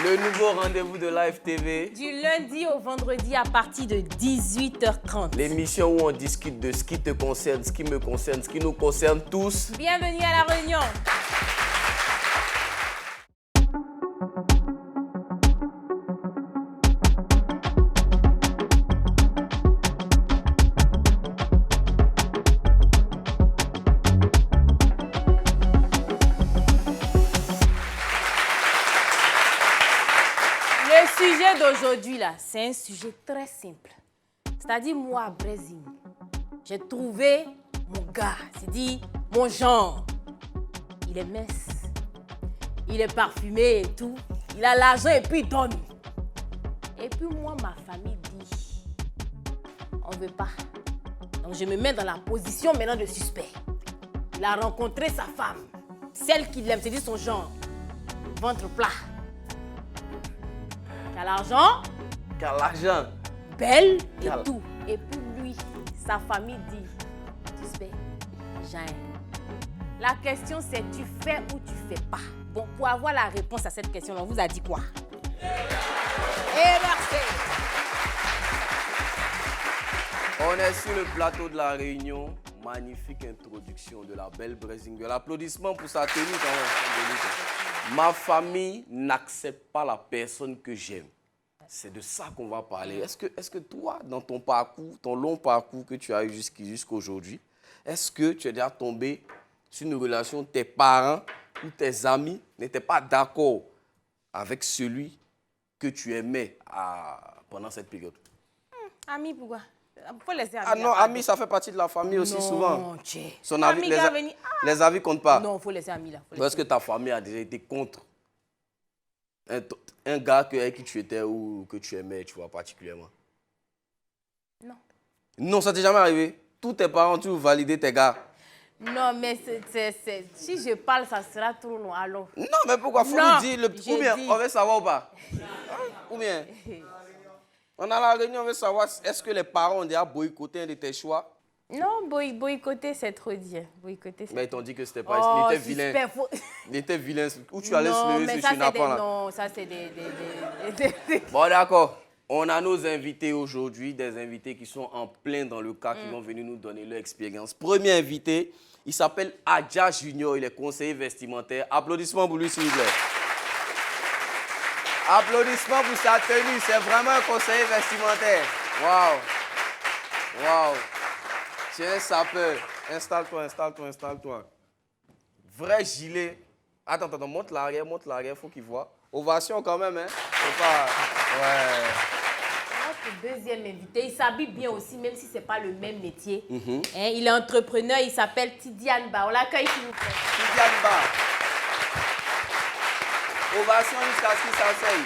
Le nouveau rendez-vous de Live TV. Du lundi au vendredi à partir de 18h30. L'émission où on discute de ce qui te concerne, ce qui me concerne, ce qui nous concerne tous. Bienvenue à La Réunion. Le sujet d'aujourd'hui, là, c'est un sujet très simple. C'est-à-dire, moi, à Brésil, j'ai trouvé mon gars, c'est-à-dire mon genre. Il est mince, il est parfumé et tout. Il a l'argent et puis il donne. Et puis moi, ma famille dit, on ne veut pas. Donc je me mets dans la position maintenant de suspect. Il a rencontré sa femme, celle qu'il aime, c'est-à-dire son genre. Ventre plat. Qui a l'argent. Qui a l'argent. Belle et tout. Et puis lui, sa famille dit, suspect, j'aime. La question c'est tu fais ou tu fais pas. Bon, pour avoir la réponse à cette question, on vous a dit quoi? Et merci. On est sur le plateau de La Réunion. Magnifique introduction de la belle Brésil. L'applaudissement pour sa tenue quand même. Ma famille n'accepte pas la personne que j'aime. C'est de ça qu'on va parler. Est-ce que toi, dans ton parcours, ton long parcours que tu as eu jusqu'aujourd'hui, est-ce que tu es déjà tombé sur une relation, tes parents ou tes amis n'étaient pas d'accord avec celui que tu aimais pendant cette période? Ami, pourquoi? Faut laisser ami. Ah non, ami, ça fait partie de la famille aussi souvent. Son avis, ami, les avis comptent pas. Non, il faut laisser ami là. Est-ce que ta famille a déjà été contre un gars avec qui tu étais ou que tu aimais, tu vois, particulièrement? Non. Non, ça t'est jamais arrivé? Tous tes parents, tu validé tes gars? Non, mais si je parle, ça sera trop long. Alors. Non, mais pourquoi? Faut nous dire, ou bien, on veut savoir ou pas? Ou bien? On a La Réunion, on veut savoir, est-ce que les parents ont déjà boycotté un de tes choix? Non, boycotter, c'est trop dire. Boycotter, mais ils t'ont dit que c'était pas... il était vilain. Il était vilain. Où tu allais se lever sur Chinapon, là? Non, ça c'est des... Bon, d'accord. On a nos invités aujourd'hui, des invités qui sont en plein dans le cas, qui vont venir nous donner leur expérience. Premier invité, il s'appelle Adja Junior, il est conseiller vestimentaire. Applaudissements pour lui, s'il vous plaît. Applaudissements pour sa tenue, c'est vraiment un conseiller vestimentaire. Waouh. Waouh. Tiens, un sapeur. Installe-toi. Vrai gilet. Attends, monte l'arrière, faut qu'il voit. Ovation quand même, hein. Faut pas... Ouais. Notre deuxième invité, il s'habille bien aussi, même si ce n'est pas le même métier. Hein, il est entrepreneur, il s'appelle Tidiane Ba. On l'accueille, s'il vous plaît. Tidiane Ba. Ovation jusqu'à ce qu'il s'asseye.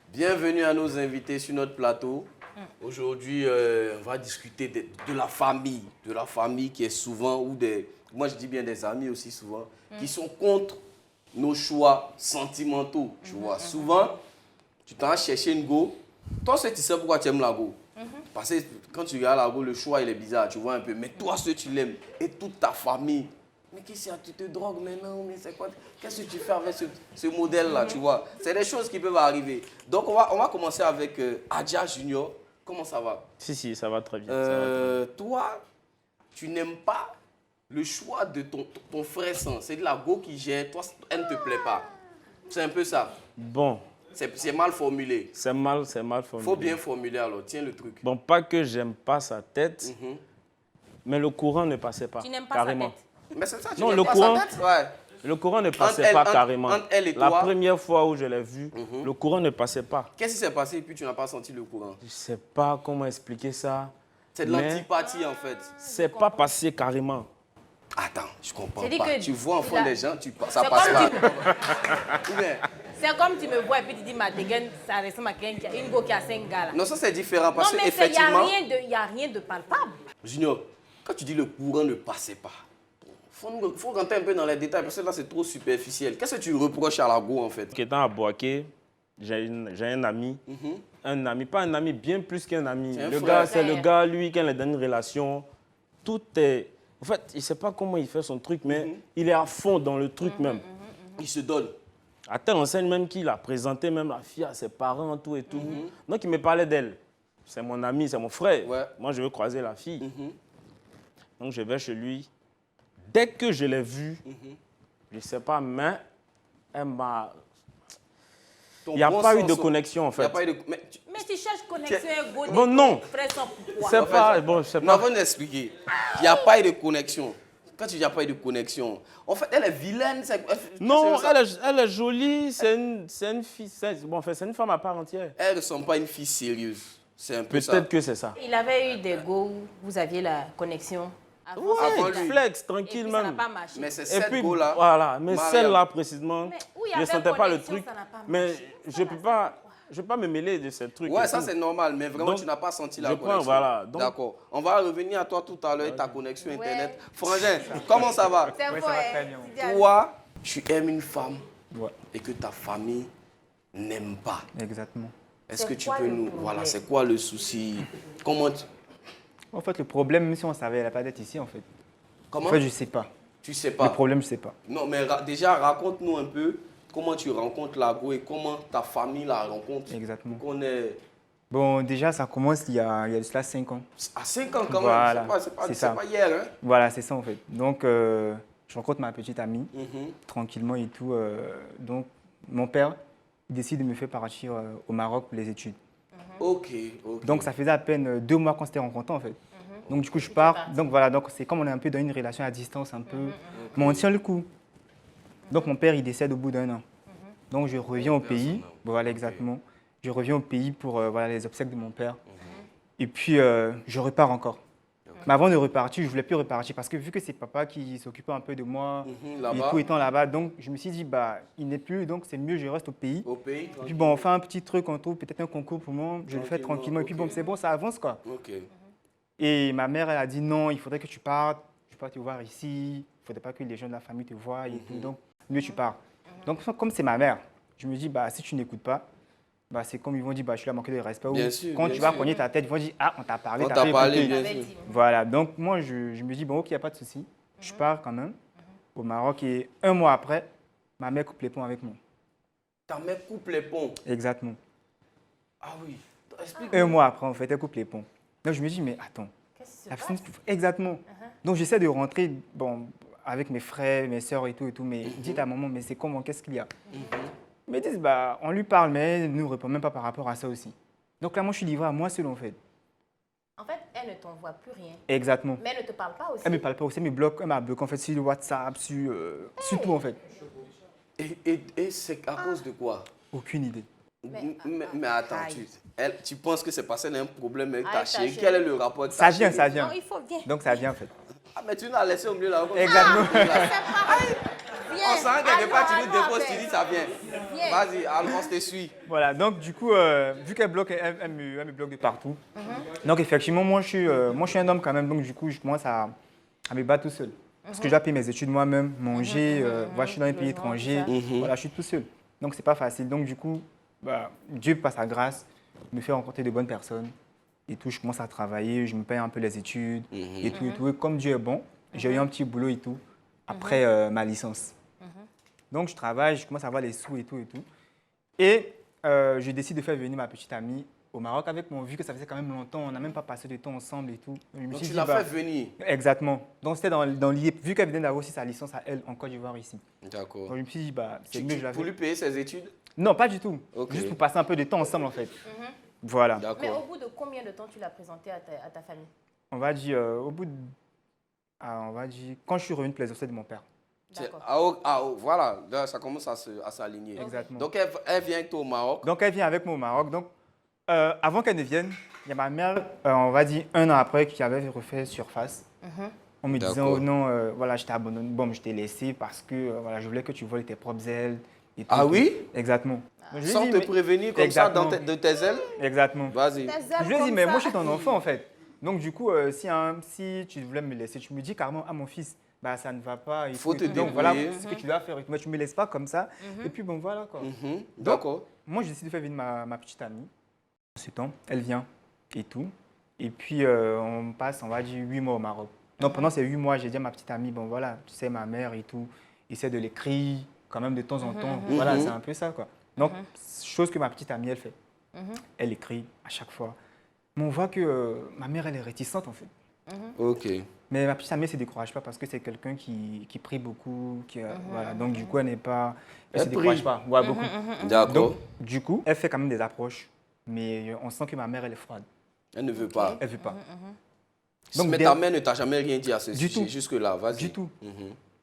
Bienvenue à nos invités sur notre plateau. Aujourd'hui, on va discuter de la famille. De la famille qui est souvent, ou moi je dis bien des amis aussi souvent, qui sont contre nos choix sentimentaux. Tu vois, souvent, tu t'en vas chercher une go. Toi, tu sais pourquoi tu aimes la go. Parce que quand tu regardes la go, le choix il est bizarre, tu vois un peu. Mais toi, tu l'aimes et toute ta famille. Mais qu'est-ce que tu te drogues maintenant? Mais c'est quoi? Qu'est-ce que tu fais avec ce modèle-là, tu vois? C'est des choses qui peuvent arriver. Donc, on va commencer avec Adja Junior. Comment ça va? Si, ça va très bien. Toi, tu n'aimes pas le choix de ton frère sang. C'est de la go qui gère. Toi, elle ne te plaît pas. C'est un peu ça. Bon. C'est mal formulé. C'est mal formulé. Faut bien formuler alors. Tiens le truc. Bon, pas que j'aime pas sa tête, mais le courant ne passait pas. Tu n'aimes pas carrément. sa tête? Mais c'est ça, tu non, n'aimes pas sa tête? Ouais. Le courant ne passait pas carrément. Entre elle et la toi, première fois où je l'ai vu, le courant ne passait pas. Qu'est-ce qui s'est passé et puis tu n'as pas senti le courant? Je ne sais pas comment expliquer ça. C'est de l'antipathie en fait. C'est pas passé carrément. Attends, je comprends C'est-à-dire pas. que Tu vois en fond des gens, ça passe pas. C'est comme tu me vois et puis tu dis ma dégaine, ça ressemble à quelqu'un qui a une go qui a 5 gars là. Non, ça c'est différent parce non, mais qu'effectivement... il n'y a rien de palpable. Junior, quand tu dis le courant ne passait pas, faut rentrer un peu dans les détails parce que là c'est trop superficiel. Qu'est-ce que tu reproches à la go en fait? Étant à Boaké, j'ai un ami. Un ami, pas un ami, bien plus qu'un ami. Le gars, c'est le gars, lui, qui a les dernières relations. Tout est En fait, il ne sait pas comment il fait son truc, mais il est à fond dans le truc même. Il se donne. À telle enseigne même qu'il a présenté même la fille à ses parents, tout et tout. Donc, il me parlait d'elle. C'est mon ami, c'est mon frère. Ouais. Moi, je veux croiser la fille. Donc, je vais chez lui. Dès que je l'ai vue, je ne sais pas, mais elle m'a... Il n'y a pas eu de connexion, en fait. Il n'y a pas eu de... Mais tu cherches connexion et go. Bon, non. C'est pas... Bon, je sais Non, pas. on va expliquer. Il n'y a pas eu de connexion. Quand tu dis qu'il n'y a pas eu de connexion, en fait, elle est vilaine. Non, elle est jolie, c'est une fille... Bon, en fait, c'est une femme à part entière. Elle ne ressemble pas à une fille sérieuse. C'est un peu ça. Peut-être que c'est ça. Il avait eu des go où vous aviez la connexion. Avant, Avant Ouais, lui. flex, et tranquille puis ça n'a même. pas marché. Mais c'est Et cette puis, go-là. voilà, mais Mariam. celle-là précisément, Mais où il y je ne avait sentais pas le connexion, truc. ça n'a pas Mais marché. je ne peux pas me mêler de ces trucs. Ouais, et ça tout. c'est normal, mais vraiment Donc, tu n'as pas senti la je connexion. prends, voilà. Donc- D'accord. On va revenir à toi tout à l'heure, ta connexion Ouais. internet. Frangin, comment ça va? C'est Ouais, faux, ça va hein. très bien. Tu dis à- Toi, tu aimes une femme Ouais, et que ta famille n'aime pas. exactement. Est-ce C'est que tu quoi peux le nous... problème? Voilà, c'est quoi le souci? Comment tu... En fait, le problème, même si on savait, elle n'a pas d'être ici, en fait. Comment? En fait, je sais pas. Tu sais Le pas. problème, je sais pas. Non, mais déjà, raconte-nous un peu comment tu rencontres la go et comment ta famille la rencontre. Exactement. Qu'on est Bon, déjà, ça commence il y a de cela 5 ans. à 5 ans quand Voilà, même. c'est C'est ça. pas hier, hein? Voilà, c'est ça, en fait. Donc, je rencontre ma petite amie, Mhm. tranquillement et tout. Donc, mon père il décide de me faire partir au Maroc pour les études. Ok, ok. Donc, ça faisait à peine 2 mois qu'on s'était rencontrés, en fait. Donc, du coup, je pars. Donc, voilà, donc c'est comme on est un peu dans une relation à distance, un peu. Mais on tient le coup. Donc, mon père, il décède au bout d'1 an. Donc, je reviens au pays. Voilà, exactement. Je reviens au pays pour voilà, les obsèques de mon père. Et puis, je repars encore. Mais avant de repartir, je ne voulais plus repartir parce que vu que c'est papa qui s'occupait un peu de moi Mhm, et là-bas, tout étant là-bas, donc je me suis dit, bah, il n'est plus, donc c'est mieux, je reste au pays. au pays. Et puis bon, on fait un petit truc, on trouve peut-être un concours pour moi, je le fais Tranquillement, tranquillement. Et puis ok. bon, c'est bon, ça avance quoi. Ok. Et ma mère, elle a dit non, il faudrait que tu partes, je ne peux pas te voir ici, il ne faudrait pas que les gens de la famille te voient et tout, donc mieux tu pars. Donc comme c'est ma mère, je me dis, bah, si tu n'écoutes pas, bah, c'est comme ils vont dire, bah, je lui ai manqué de respect. Ou Bien sûr, quand bien tu vas sûr. cogner ta tête, ils vont dire, ah, on t'a parlé, On t'as t'a pas parlé, écouté. bien Avec sûr. dit. Voilà, donc moi, je me dis, bon, ok, il n'y a pas de souci. Je pars quand même au Maroc et 1 mois après, ma mère coupe les ponts avec moi. Ta mère coupe les ponts. Exactement. Ah oui. Explique. 1 mois après, en fait, elle coupe les ponts. Donc je me dis, mais attends, Qu'est-ce qui se la passe? personne... Exactement. Donc j'essaie de rentrer, bon, avec mes frères, mes sœurs et tout, mais dites à maman, mais c'est comment, qu'est-ce qu'il y a? Ils me disent, bah, on lui parle, mais elle ne nous répond même pas par rapport à ça aussi. Donc là, moi, je suis livré à moi seul, en fait. En fait, elle ne t'envoie plus rien. Exactement. Mais elle ne te parle pas aussi. Elle ne me parle pas aussi, elle me bloque, elle m'a bloqué, en fait, sur le WhatsApp, sur tout, en fait. Et c'est à cause de quoi? Aucune idée. Mais attends, aïe. tu penses que c'est parce qu'elle a un problème avec ta Avec ta chérie? chérie. Quel est le rapport avec Ça ta vient, chérie? ça vient. Non, il faut bien. Donc ça vient, en fait. Ah, mais tu l'as laissé au milieu là. Exactement. On sent quelque part, tu nous Allons, déposes, tu dis ça vient. Viens. Vas-y, allons, on te suit. Voilà, donc du coup, vu qu'elle bloque, elle me bloque de partout. Donc effectivement, moi je suis un homme quand même, donc du coup, je commence à me battre tout seul. Parce que je dois payer mes études moi-même, manger, voilà, je suis dans un pays étranger, voilà, je suis tout seul. Donc c'est pas facile. Donc du coup, bah, Dieu par sa grâce me fait rencontrer de bonnes personnes et tout. Je commence à travailler, je me paye un peu les études et tout et tout. Et comme Dieu est bon, j'ai eu un petit boulot et tout après ma licence. Donc je travaille, je commence à avoir les sous et tout et tout. Et je décide de faire venir ma petite amie au Maroc avec moi, vu que ça faisait quand même longtemps, on n'a même pas passé de temps ensemble et tout. Je me Donc suis tu dit, l'as bah, fait venir. exactement. Donc c'était dans l'idée, vu qu'elle venait d'avoir aussi sa licence à elle en Côte d'Ivoire ici. D'accord. Donc je me suis dit, bah, c'est mieux, je la Pour fais. lui payer ses études? Non, pas du tout. Ok. Juste pour passer un peu de temps ensemble en fait. Voilà. Mais au D'accord. bout de combien de temps tu l'as présenté à ta famille? On va dire, au bout de. On va dire, quand je suis revenu pour les obsèques de mon père. D'accord. Voilà, là, ça commence à s'aligner. Exactement. Donc elle vient avec toi au Maroc. Donc elle vient avec moi au Maroc. Donc avant qu'elle ne vienne, il y a ma mère, on va dire 1 an après, qui avait refait surface. En me disant, D'accord. oh non, voilà, je t'ai abandonné, bon, je t'ai laissé parce que voilà, je voulais que tu voles tes propres ailes. Et tout. Ah oui? Exactement. Donc, je lui ai Sans dit, te mais- prévenir comme Exactement. ça de tes ailes? Exactement. Vas-y. Je lui ai dit, mais moi je suis ton enfant en fait. Donc du coup, si tu voulais me laisser, tu me dis carrément à mon fils, bah ça ne va pas. Il Faut te Donc voilà débrouiller. ce que tu dois faire. Mais tu ne me laisses pas comme ça. Et puis bon, voilà quoi. Mhm. D'accord. Moi, je décide de faire venir ma petite amie. En ce temps, elle vient et tout. Et puis, on passe, on va dire, 8 mois au Maroc. Donc pendant ces 8 mois, j'ai dit à ma petite amie, bon voilà, tu sais, ma mère et tout, essaie de l'écrire quand même de temps en temps. Voilà, c'est un peu ça, quoi. Donc, chose que ma petite amie, elle fait. Elle écrit à chaque fois. Mais on voit que ma mère, elle est réticente, en fait. Ok. Mais ma petite amie, elle ne se décourage pas parce que c'est quelqu'un qui prie beaucoup. Voilà. Donc, du coup, elle n'est pas... Elle ne se décourage pas. Ouais, beaucoup. D'accord. Donc, du coup, elle fait quand même des approches. Mais on sent que ma mère, elle est froide. Elle ne veut pas. Elle ne veut pas. Donc, mais ta mère ne t'a jamais rien dit à ce Du sujet tout. jusque-là, vas-y. Du tout.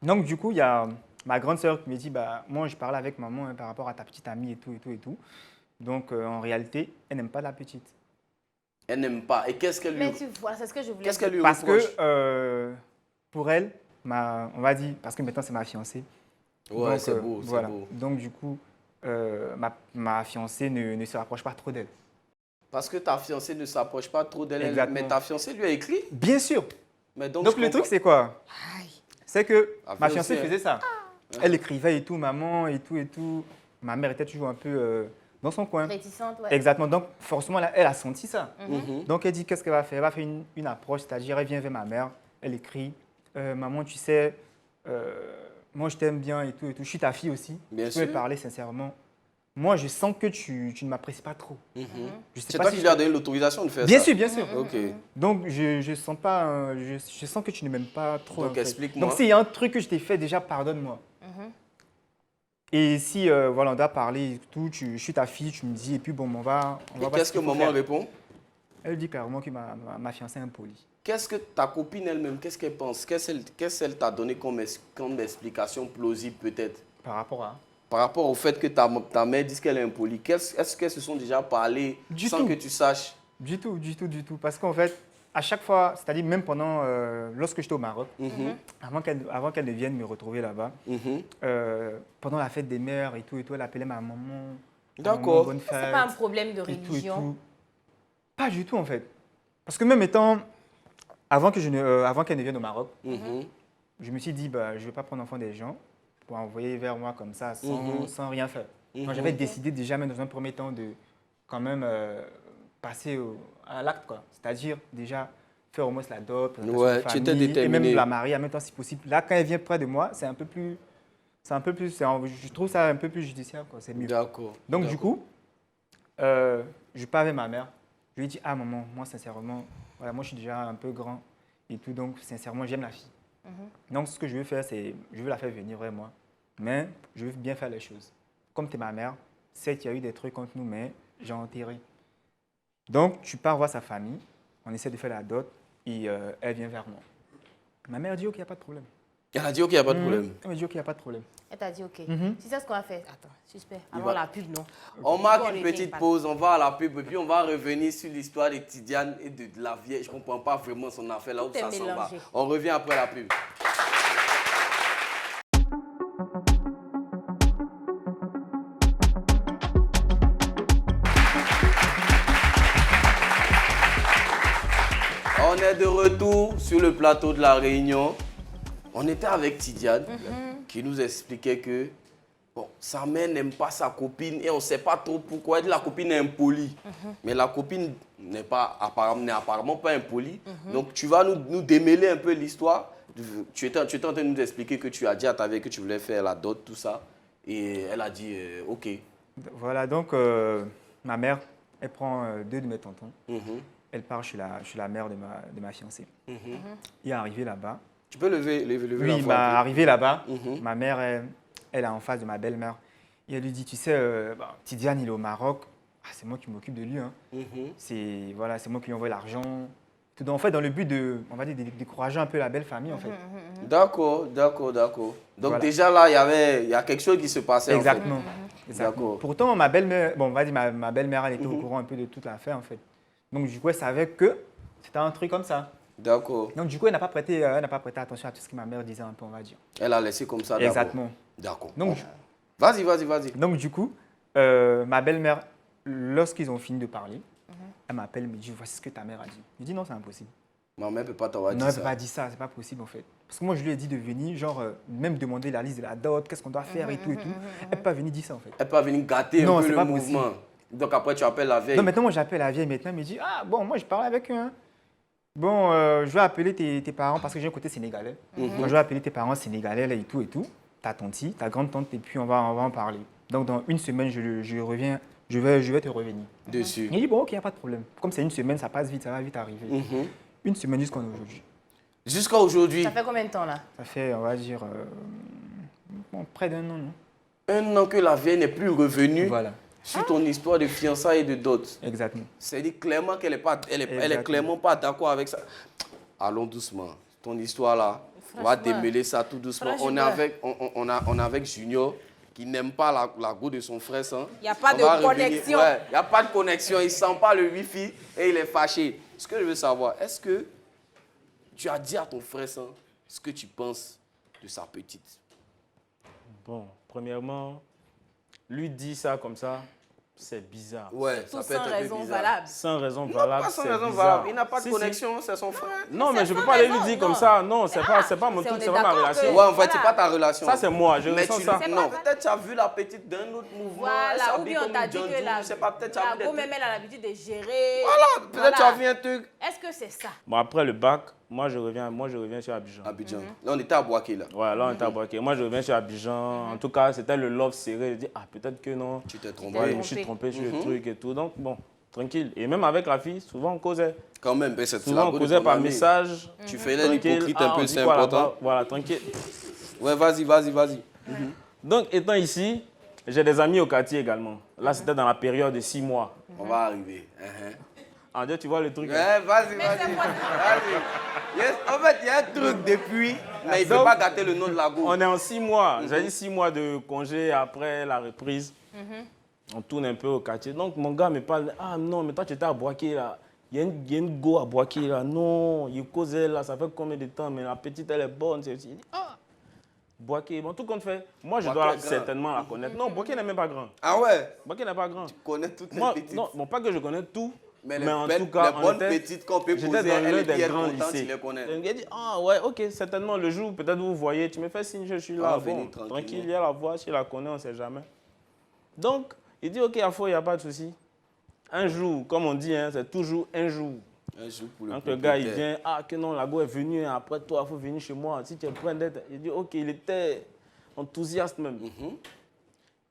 Donc, du coup, il y a ma grande sœur qui me dit, bah, moi, je parlais avec maman par rapport à ta petite amie et tout, et tout, et tout. Donc, en réalité, elle n'aime pas la petite. Elle n'aime pas. Et qu'est-ce qu'elle lui... Mais tu vois, c'est ce que je voulais Qu'est-ce qu'elle lui Parce reproche? que, pour elle, on va dire, parce que maintenant, c'est ma fiancée. Ouais, Donc, c'est beau, c'est voilà. beau. Donc, du coup, ma fiancée ne se rapproche pas trop d'elle. Parce que ta fiancée ne s'approche pas trop d'elle. Exactement. Mais ta fiancée lui a écrit. Bien sûr. Mais Donc, je le truc, comprends- c'est quoi? Aïe. C'est que Ah, ma bien fiancée aussi, hein. faisait ça. Elle écrivait et tout, maman et tout, et tout. Ma mère était toujours un peu dans son coin. Réticente, ouais. Exactement. Donc, forcément, elle a senti ça. Mhm. Donc, elle dit qu'est-ce qu'elle va faire? Elle va faire une approche, c'est-à-dire, elle vient vers ma mère, elle écrit maman, tu sais, moi, je t'aime bien et tout, et tout. Je suis ta fille aussi. Bien Tu peux me sûr. parler sincèrement. Moi, je sens que tu ne m'apprécies pas trop. Mhm. Je sais C'est pas toi si qui je lui as te- donné l'autorisation de faire Bien ça. sûr, bien sûr. Ok. Donc, je sens pas, je sens que tu ne m'aimes pas trop. Donc, en fait. explique-moi. Donc, s'il y a un truc que je t'ai fait, déjà, pardonne-moi. Et si, voilà, on doit parler et tout, je suis ta fille, tu me dis, et puis bon, on va Et voir qu'est-ce ce que qu'il faut maman faire. répond? Elle dit clairement que ma fiancée est impolie. Qu'est-ce que ta copine elle-même, qu'est-ce qu'elle pense? Qu'est-ce qu'elle t'a donné comme explication plausible peut-être? Par rapport à... Par rapport au fait que ta mère dise qu'elle est impolie, est-ce qu'elles se sont déjà parlé Du sans tout. que tu saches? Du tout, du tout, du tout. Parce qu'en fait, à chaque fois, c'est-à-dire même pendant, lorsque j'étais au Maroc, avant qu'elle ne vienne me retrouver là-bas, Mhm. pendant la fête des mères et tout, elle appelait ma maman. D'accord. Maman, bonne C'est fête, pas un problème de et tout, et religion. tout. Pas du tout, en fait. Parce que même étant, avant qu'elle ne vienne au Maroc, Mhm. je me suis dit, bah, je ne vais pas prendre enfant des gens pour envoyer vers moi comme ça, sans rien faire. Moi, j'avais décidé déjà, même dans un premier temps, de quand même passer à l'acte, quoi. C'est-à-dire, déjà, faire au moins la dot, présentation Ouais, de tu étais famille, et déterminé. même la marier en même temps, si possible. Là, quand elle vient près de moi, c'est un peu plus... je trouve ça un peu plus judiciaire, quoi. C'est mieux. D'accord. Donc, du D'accord. coup, je pars avec ma mère. Je lui ai dit, ah maman, moi sincèrement, voilà, moi je suis déjà un peu grand et tout, donc sincèrement, j'aime la fille. Donc, ce que je veux faire, c'est, je veux la faire venir vers moi, mais je veux bien faire les choses. Comme tu es ma mère, certes, il y a eu des trucs entre nous, mais j'ai enterré. Donc, tu pars voir sa famille, on essaie de faire la dot et elle vient vers moi. Ma mère dit, ok, il n'y a pas de problème. Elle a dit ok, il n'y a pas de problème. Elle m'a dit, ok, il n'y a pas de problème. Elle t'a dit OK. Mhm. Tu sais ce qu'on va faire? Attends, suspect. Il Avant va- la pub, non. On marque Bon, une les petite vieilles pause, on va à la pub et puis on va revenir sur l'histoire de Tidiane et de la vieille. Je ne comprends pas vraiment son affaire là où Tout est ça s'en va. mélangé. On revient après la pub. On est de retour sur le plateau de la Réunion. On était avec Tidiane qui nous expliquait que bon, sa mère n'aime pas sa copine et on ne sait pas trop pourquoi. Elle dit la copine est impolie. Mais la copine n'est apparemment pas impolie. Donc tu vas nous démêler un peu l'histoire. Tu étais en train de nous expliquer que tu as dit à ta mère que tu voulais faire la dot, tout ça. Et elle a dit OK. Voilà, donc ma mère, elle prend deux de mes tontons. Mhm. Elle part chez la mère de ma fiancée. Et arrivé là-bas, Tu peux lever la oui, voix un peu? arrivé là-bas, Mhm. ma mère, elle est en face de ma belle-mère. Et elle lui dit, tu sais, Tidiane, il est au Maroc. Ah, c'est moi qui m'occupe de lui. Hein. Mhm. C'est moi qui lui envoie l'argent. Tout en fait, dans le but de, on va dire, de décourager un peu la belle famille, en fait. D'accord. Donc Voilà. déjà là, il y a quelque chose qui se passait. en fait. Exactement. Exactement. D'accord. Pourtant, ma belle-mère, bon, on va dire, ma belle-mère, elle était au courant un peu de toute l'affaire, en fait. Donc, du coup, elle savait que c'était un truc comme ça. D'accord. Donc, du coup, elle n'a pas prêté attention à tout ce que ma mère disait un peu, on va dire. Elle a laissé comme ça d'abord. Exactement. D'accord. Donc, Vas-y. Donc, du coup, ma belle-mère, lorsqu'ils ont fini de parler, elle m'appelle et me dit, voici ce que ta mère a dit. Je dis, non, c'est impossible. Ma mère ne peut pas t'avoir dit Non, elle ne ça. peut pas dire ça, c'est pas possible en fait. Parce que moi, je lui ai dit de venir, genre, même demander la liste de la dot, qu'est-ce qu'on doit faire et tout et tout. Elle ne peut pas venir dire ça en fait. Elle peut venir gâter Non, un peu c'est le pas mouvement. Donc après, tu appelles la veille. Donc maintenant, moi, j'appelle la vieille maintenant, elle me dit, ah bon, moi, je parle avec eux. Hein. Bon, je vais appeler tes parents parce que j'ai un côté sénégalais. Donc, je vais appeler tes parents sénégalais là, et tout. Ta tante, ta grande-tante, et puis on va en parler. Donc, dans une semaine, je reviens, je vais te revenir. Dessus. Il dit, bon, ok, il n'y a pas de problème. Comme c'est une semaine, ça passe vite, ça va vite arriver. Une semaine jusqu'à aujourd'hui. Jusqu'à aujourd'hui. Ça fait combien de temps là? Ça fait, on va dire, près d'un an, non? Un an que la vieille n'est plus revenue Voilà, sur ton histoire de fiançailles et de dot. exactement. C'est-à-dire clairement qu'elle est clairement pas d'accord avec ça. Allons doucement. Ton histoire là, on va Franchement. démêler ça tout doucement. On est avec Junior qui n'aime pas la go de son frère. Il n'y a pas de connexion. Il n'y a pas de connexion. Il ne sent pas le wifi et il est fâché. Ce que je veux savoir, est-ce que tu as dit à ton frère ce que tu penses de sa petite? Bon, premièrement, lui dit ça comme ça, c'est bizarre. Ouais, Tout ça peut sans être un peu raison bizarre. valable. Sans raison Non, valable, pas sans c'est raison bizarre. valable. Il n'a pas de Si, si. connexion, c'est son frère. Non, mais je ne peux sans pas aller lui raison, dire comme non. ça. Non, c'est pas mon c'est- truc, on c'est est pas ma d'accord relation. que- Ouais, en fait, Voilà. c'est pas ta relation. Ça, c'est moi, je Mais ressens tu ça. non, peut-être tu as vu la petite d'un autre mouvement. elle Voilà, ou s'habille bien on comme t'a une dit John que Doe, la, je sais pas, peut-être tu as vu la des go trucs. même elle a l'habitude de gérer. Voilà, peut-être tu as vu un truc. Est-ce que c'est ça? Bon, après le bac, moi je reviens sur Abidjan. Abidjan. Là, on était à Boaké, là. Ouais, là on était à Boaké. Moi je reviens sur Abidjan. En tout cas, c'était le love serré. Je dis, peut-être que non. Tu t'es Ouais, trompé. je me suis trompé sur le truc et tout. Donc bon, tranquille. Et même avec la fille, souvent on causait. Quand même, ben, c'est la Souvent on go de causait ton par ami. message. Tu fais Tranquille. l'hypocrite un on peu, dit c'est quoi important. là-bas? Voilà, tranquille. Ouais, vas-y. Donc étant ici, j'ai des amis au quartier également. Là, c'était dans la période de 6 mois. On va arriver. En Dieu, tu vois le truc. Ouais, vas-y. Yes, en fait, il y a un truc depuis, mais il ne peut Donc, pas gâter le nom de la go. On est en 6 mois. J'ai dit 6 mois de congé après la reprise. On tourne un peu au quartier. Donc mon gars me parle. Ah non, mais toi tu étais à Boaké là. Il y a une go à Boaké là. Non, il causait là. Ça fait combien de temps? Mais la petite elle est bonne. Il dit, Boaké. Bon, tout compte fait. Moi je Boaké dois est grand. certainement la connaître. Non, Boaké n'est même pas grand. Ah ouais? Boaké n'est pas grand. Tu connais toutes les Moi, petites. non, bon, pas que je connais tout. Mais Mais, en les tout cas, les on bonnes était- petites qu'on peut j'étais poser, dans elle l'un est des bien grands contente, lycées. tu les connais. Donc, il a dit, ah ouais, ok, certainement le jour, peut-être vous voyez, tu me fais signe, je suis là. Ah, Bon, venez tranquillement. tranquille, il y a la voix, si je la connais, on ne sait jamais. Donc, il dit, ok, il n'y a pas de souci. Un jour, comme on dit, hein, c'est toujours un jour. Un jour pour le Donc le gars, il propriétaire. vient, que non, la go est venue, hein, après toi, il faut venir chez moi. Si tu es prêt d'être. Il dit, ok, il était enthousiaste même.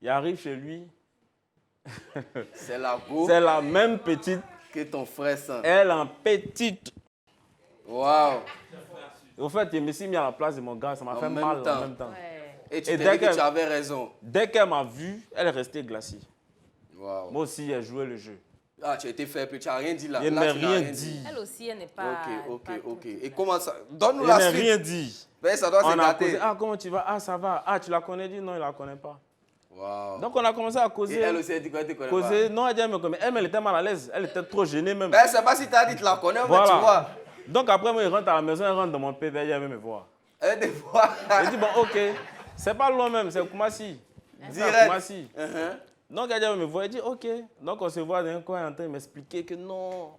Il arrive chez lui, C'est la go c'est la même petite, que ton frère sent. elle en petite. Waouh. Au fait, je me suis mis à la place de mon gars, ça m'a En fait même mal temps. en même temps. Et tu Et t'es dès dit que qu'elle- tu avais raison. Dès qu'elle m'a vu, elle est restée glacée. Waouh. Moi aussi, j'ai joué le jeu. Ah, tu as été fair play, tu n'as rien dit là. Je Là, n'ai tu n'as rien dit. Elle aussi, elle n'est pas. Ok. pas Et tout. comment ça? Donne-nous Je la n'ai suite. rien dit. Ben, ça doit se On a gâter. causé, comment tu vas? Ah, ça va. Ah, tu la connais? Dit non, il ne la connaît pas. Waouh. Donc on a commencé à Et causer. elle aussi, elle dit quoi, tu connais Causer. Non, elle dit, elle me connaît. Elle était mal à l'aise. Elle était trop gênée même. pas? Ben, c'est pas si tu as dit que tu la connais, mais tu Voilà. vois. Donc après, moi, il rentre à la maison, elle rentre dans mon PV, elle vient me voir. Elle des fois. Je dis, bon, ok, c'est pas loin même, c'est Koumassi. C'est à Direct. Koumassi. Donc elle vient me voir, elle dit, ok. Donc on se voit dans un coin en train de m'expliquer que non,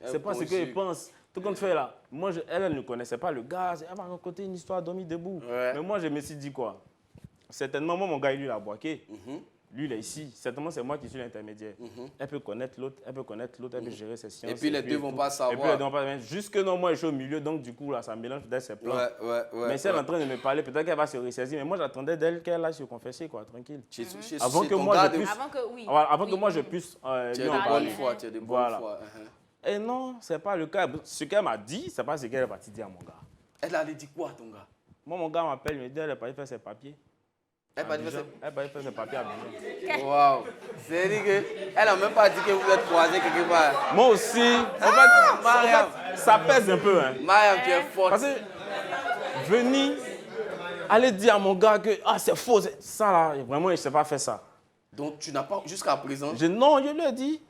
c'est pas ce qu'il pense. Tout compte fait là, moi, elle ne connaissait pas le gars, elle m'a raconté une histoire dormi debout. Ouais. Mais moi, je me suis dit quoi? Certainement, moi, mon gars, lui, il a boaké. Lui, il est ici. Certainement, c'est moi qui suis l'intermédiaire. Elle peut connaître l'autre, elle peut gérer ses sciences. Et puis les deux vont pas savoir. Et puis les deux vont pas. Jusque non, moi, je suis au milieu, donc du coup, là, ça mélange peut-être ses plans. Ouais. Mais si elle est en train de me parler, peut-être qu'elle va se ressaisir. Mais moi, j'attendais d'elle qu'elle aille se confesser, quoi, tranquille. Avant que moi, je puisse. Avant que, oui. Voilà, avant Oui. que moi, je puisse Tu lui es en de parler. bonne foi, tu es de bonne Voilà. foi. Et non, c'est pas le cas. Ce qu'elle m'a dit, c'est pas ce qu'elle est partie dire à mon gars. Elle a dit quoi, ton gars? Moi, mon gars m'appelle, il me dit, elle est partie faire ses papiers. Elle va dire Abidjan. Elle est partie faire ses papiers à Abidjan. Waouh. C'est-à-dire qu'elle n'a même pas dit que vous êtes croisés quelque part. Moi aussi, Mariam. ça pèse un peu, hein. Mariam, tu es forte. Parce que venir, aller dire à mon gars que c'est faux, ça là, vraiment, il ne sait pas faire ça. Donc tu n'as pas, jusqu'à présent. Non, je lui ai dit.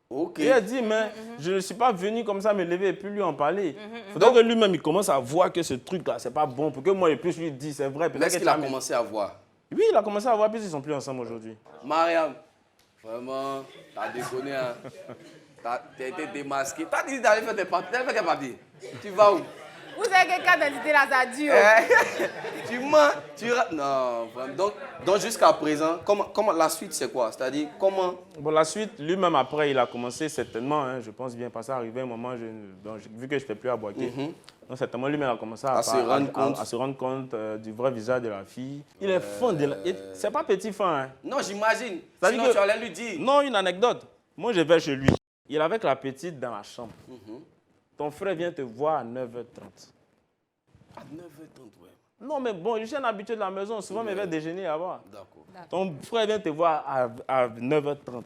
Ok. Il a dit, mais je ne suis pas venu comme ça me lever et puis lui en parler. Il faudrait que lui-même il commence à voir que ce truc-là, c'est pas bon, pour que moi je puisse lui dire, c'est vrai. Mais est-ce qu'il a commencé à voir? Oui, il a commencé à voir, puis ils ne sont plus ensemble aujourd'hui. Mariam, vraiment, t'as déconné, hein. T'as été démasqué. T'as dit d'aller faire tes papiers. T'as fait quel papier? Tu vas où? Oui, Vous savez quel cas d'identité là, ça dure. Tu mens, non, vraiment. Donc jusqu'à présent, comment la suite c'est quoi? C'est-à-dire comment? Bon, la suite, lui-même après, il a commencé certainement, hein, je pense bien, parce qu'arrivé un moment, vu que je ne fais plus à Boaké, donc certainement lui-même a commencé à se rendre compte du vrai visage de la fille. Il est fin de la... C'est pas petit fin, hein. Non, j'imagine. Ça Sinon, dit que- tu allais lui dire. Non, une anecdote. Moi, je vais chez lui. Il est avec la petite dans la chambre. Ton frère vient te voir à 9h30. À 9h30, ouais. Non, mais bon, je suis un habitué de la maison. Souvent, je vais déjeuner là-bas. D'accord. Ton frère vient te voir à 9h30.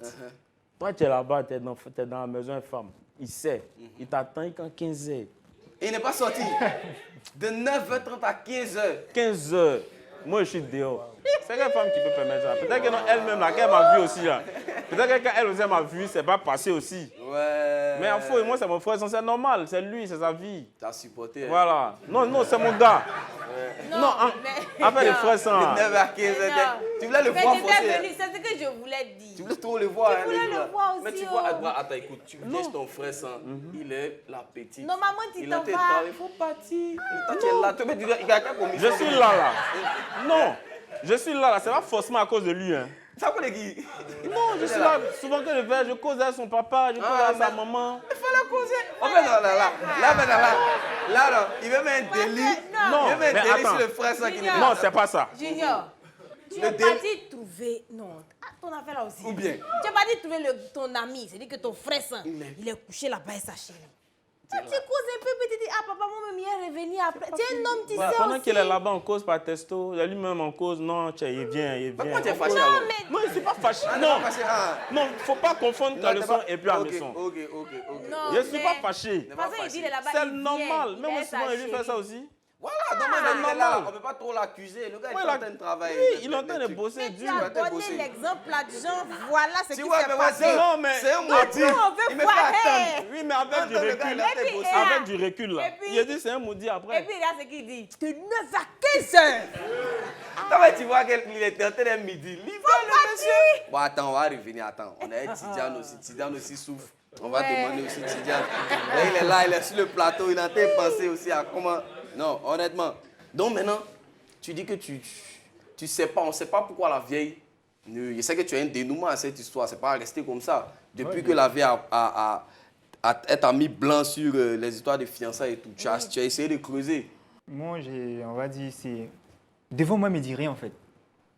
Toi, tu es là-bas, tu es dans la maison femme. Il sait. Il t'attend quand 15h. Et il n'est pas sorti. De 9h30 à 15h. 15h. Moi, je suis dehors. C'est quelle femme qui peut permettre ça? Peut-être qu'elle-même, là, qu'elle m'a vu aussi. Là. Peut-être qu'elle aussi m'a vu, c'est pas passé aussi. Ouais. Mais en faux, moi, c'est mon frère, c'est normal. C'est lui, c'est sa vie. T'as supporté. Hein. Voilà. Non, c'est mon gars. Non, en fait, les frères sont... De 9h à 15h. Tu voulais le Mais voir j'étais forcer. venue, c'est ce que je voulais dire. Tu voulais trop le voir. Je voulais le voir Mais aussi, tu vois, oh. attends, écoute, tu laisses ton frère sans. Il est la petite. Non, maman, tu Il t'en a tes vas. temps, il faut partir. Toi, tu es là. Tu veux dire, il y a qu'à commission. Je suis là. Non, je suis là. C'est pas forcément à cause de lui. Hein. Ça pour les qui? Non, je suis là. Souvent que je vais, je cause avec son papa, je cause avec sa maman. Il faut la causer. En fait, là, il veut mettre un délit. Non, Il veut mettre mais un délit attends. sur le frère sans qu'il ne Non, c'est pas ça. Junior, tu Le es dé- parti trouver... Non, ton affaire là aussi. Ou bien? Tu es parti trouver ton ami, c'est-à-dire que ton frère, il est couché là-bas et sa chérie. Tu causes un peu, puis tu dis, ah papa, moi-même, il est revenu après. Tu es un homme, tu sais Pendant aussi. qu'il est là-bas, on cause par testo. Il y a lui-même en cause. Non, tiens, il vient. Pourquoi tu es fâché Non, alors? mais... Non, je ne suis pas fâché. Ah, Non, t'es pas fâché, ah. non, faut pas confondre ta Non, t'es leçon pas- et puis la Ok, leçon. ok. Non, Je ne suis mais- pas fâché. De toute façon, il dit, il est là-bas, C'est il vient, normal. il Même moi, est souvent, sa il lui fait chérie. ça aussi. Voilà, donc c'est il est là, normal. on ne peut pas trop l'accuser. Le gars Ouais, est en train de travailler. Oui, il est en train de bosser Mais dur. tu as vas te donné bosser. l'exemple là de gens, voilà ce Tu qui vois, s'est mais passé. Non, mais... c'est un Donc, maudit. nous, on veut Il me fait voir, attendre. hey. Oui, mais avec du Attends, le gars, recul. il a fait Et puis, bosser. Avec du recul, là. Et puis- Il a dit, c'est un maudit Et après. puis, regarde ce qu'il dit. De 9 à 15 heures. Non, mais tu vois qu'il était en train de midi. Livre le monsieur. Bon, attends, on va revenir. Attends, on a Tidiane aussi. Tidiane aussi souffre. On va Ouais. demander aussi Tidiane. Et il est là, il est sur le plateau. Il est en train de penser aussi à comment. Non, honnêtement. Donc maintenant, tu dis que tu sais pas, on ne sait pas pourquoi la vieille. Je sais que tu as un dénouement à cette histoire. C'est pas resté comme ça. Depuis que la vieille t'a mis blanc sur les histoires de fiançailles et tout, tu as essayé de creuser. Moi, on va dire, c'est... Devant moi, elle me dit rien, en fait.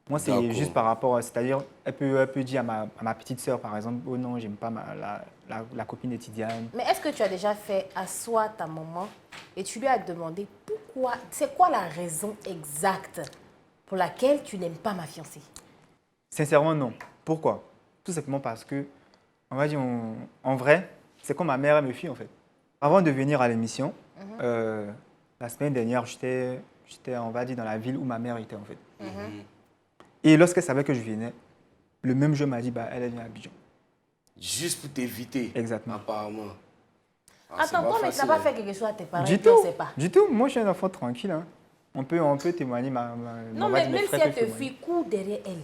Moi, c'est D'accord. juste par rapport... C'est-à-dire, elle peut dire à ma petite sœur, par exemple, oh non, j'aime pas la copine de Tidiane. Mais est-ce que tu as déjà fait asseoir ta maman et tu lui as demandé pourquoi, c'est quoi la raison exacte pour laquelle tu n'aimes pas ma fiancée? Sincèrement, non. Pourquoi? Tout simplement parce que, on va dire, en vrai, c'est comme ma mère, elle me fuit, en fait. Avant de venir à l'émission, la semaine dernière, j'étais, on va dire, dans la ville où ma mère était, en fait. Et lorsqu'elle savait que je venais, le même jour, elle m'a dit, bah, elle est venue à Abidjan. Juste pour t'éviter. Exactement. Apparemment. Ah, c'est Attends, toi, mais tu n'as facile, pas hein. fait quelque chose à tes parents Du et tu ne tout, sais pas. du tout. Moi, je suis un enfant tranquille. Hein. On peut témoigner. Non, on va mais dire, mes même si frères elle peuvent te témoigner. fuit, cours derrière elle.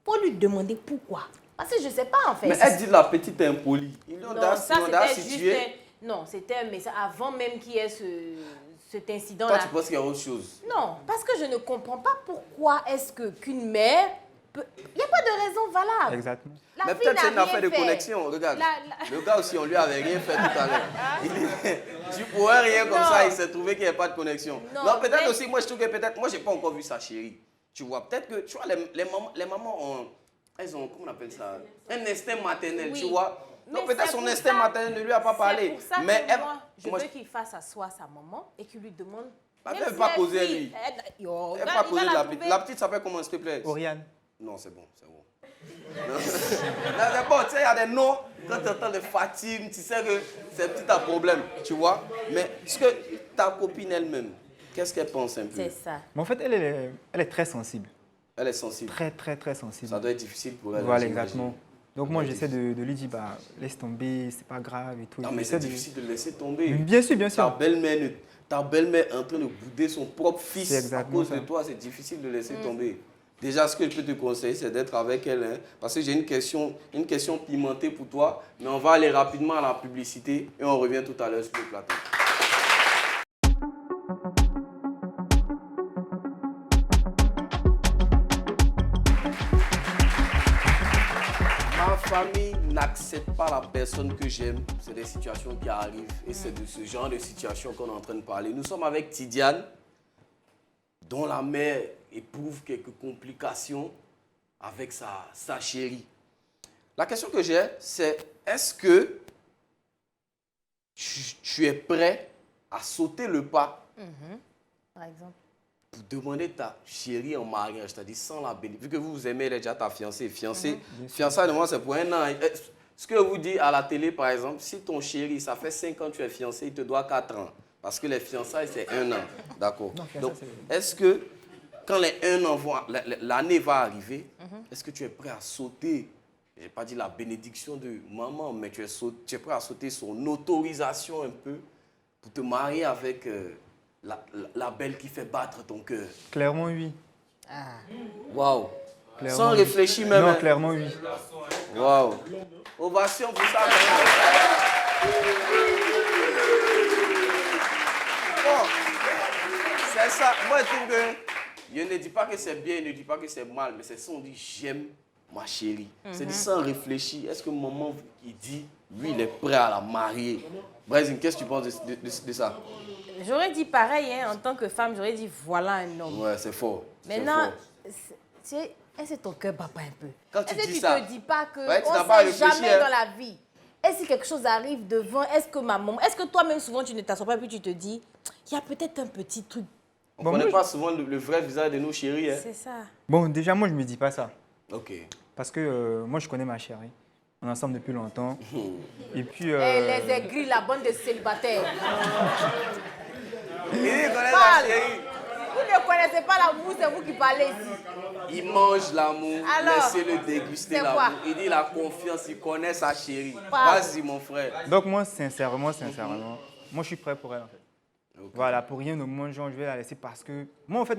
Faut lui demander pourquoi. Parce que je ne sais pas, en fait. Mais elle dit la petite est impolie. Ils l'ont Non, déjà ça, c'était juste situé. non, c'était un message avant même qu'il y ait cet Toi, incident-là. tu penses qu'il y a autre chose. Non, parce que je ne comprends pas pourquoi est-ce qu'une mère peut... Il n'y a pas de raison valable. Exactement. La Mais fille peut-être n'a c'est une rien affaire de fait. connexion. Regarde. La- Le gars aussi, on lui avait rien fait tout à l'heure. Tu pourrais rien comme Non. ça, il s'est trouvé qu'il n'y avait pas de connexion. Non, Non, peut-être mais- aussi, moi je trouve que peut-être, moi j'ai pas encore vu sa chérie. Tu vois, peut-être que, tu vois, les mamans ont, elles ont, comment on appelle ça, un instinct maternel, Oui. tu vois. Mais Donc peut-être c'est son pour instinct ça- maternel ne lui a pas parlé. C'est pour ça Mais que elle, moi, je moi, veux qu'il fasse asseoir sa maman et qu'il lui demande... Bah, même elle veut si pas elle causer, fuit, lui. elle elle va pas causer de la petite. trouver. La petite s'appelle comment, s'il te plaît? Oriane. Non, c'est bon, c'est bon. Non, c'est bon, tu sais, il y a des noms, quand tu entends de Fatim, tu sais que c'est petit à problème, tu vois. Mais est-ce que ta copine elle-même, qu'est-ce qu'elle pense un peu? C'est ça. Mais en fait, elle est très sensible. Elle est sensible. Très, très, très sensible. Ça doit être difficile pour elle. Voilà, j'imagine. exactement. Donc moi, Ouais, j'essaie de lui dire, bah, laisse tomber, c'est pas grave et tout. Non, mais J'essaie c'est difficile de laisser tomber. Bien sûr, bien Ta sûr. belle-mère est en train de bouder son propre fils C'est à exactement cause ça. de toi. C'est difficile de laisser tomber. Déjà, ce que je peux te conseiller, c'est d'être avec elle. Hein, parce que j'ai une question pimentée pour toi. Mais on va aller rapidement à la publicité et on revient tout à l'heure sur le plateau. famille n'accepte pas la personne que j'aime, c'est des situations qui arrivent et c'est de ce genre de situation qu'on est en train de parler. Nous sommes avec Tidiane, dont la mère éprouve quelques complications avec sa chérie. La question que j'ai, c'est est-ce que tu es prêt à sauter le pas Par exemple. pour demander ta chérie en mariage, c'est-à-dire sans la bénédiction. Vu que vous aimez, elle est déjà ta fiancée. Fiancée, fiançailles, normalement, c'est pour 1 an. Ce que vous dit à la télé, par exemple, si ton chéri, ça fait 5 ans que tu es fiancé, il te doit 4 ans. Parce que les fiançailles, c'est 1 an. D'accord. Donc, est-ce que quand les 1 an vont, l'année va arriver, est-ce que tu es prêt à sauter, je n'ai pas dit la bénédiction de maman, mais tu es prêt à sauter son autorisation un peu pour te marier avec la belle qui fait battre ton cœur? Clairement, oui. Waouh. Clairement, Sans oui. réfléchir même. Non, hein. clairement, oui. Waouh. Ovation pour ça. Bon, c'est ça. Moi, je trouve que je ne dis pas que c'est bien, je ne dis pas que c'est mal, mais c'est ça, on dit j'aime ma chérie. C'est dit sans réfléchir. Est-ce que maman, il dit, lui, il est prêt à la marier? Brésil, qu'est-ce que tu penses de ça? J'aurais dit pareil, hein, en tant que femme, j'aurais dit voilà un homme. Ouais, c'est fort. Maintenant, est-ce que ton cœur bat pas un peu? Quand tu Est-ce que dis tu ça, te dis pas que ouais, tu on n'as pas ne sait réfléchi, jamais hein. dans la vie? Est-ce que quelque chose arrive devant? Est-ce que ma maman... Est-ce que toi-même, souvent, tu ne t'assois pas et puis tu te dis, il y a peut-être un petit truc. On ne connaît pas souvent le vrai visage de nos chéris. Hein. C'est ça. Bon, déjà, moi, je me dis pas ça. Ok. Parce que moi, je connais ma chérie. On est ensemble depuis longtemps. Et puis... Et les aigris, la bande de célibataires. Il connaît Parle. la chérie. Vous ne connaissez pas l'amour, c'est vous qui parlez ici. Il mange l'amour, Alors, laissez-le déguster c'est quoi? l'amour. Il dit la confiance, il connaît sa chérie. Parle. Vas-y, mon frère. Donc, moi, sincèrement, moi, je suis prêt pour elle, en fait. Ok. Voilà, pour rien au moment, genre, je vais la laisser parce que... Moi, en fait,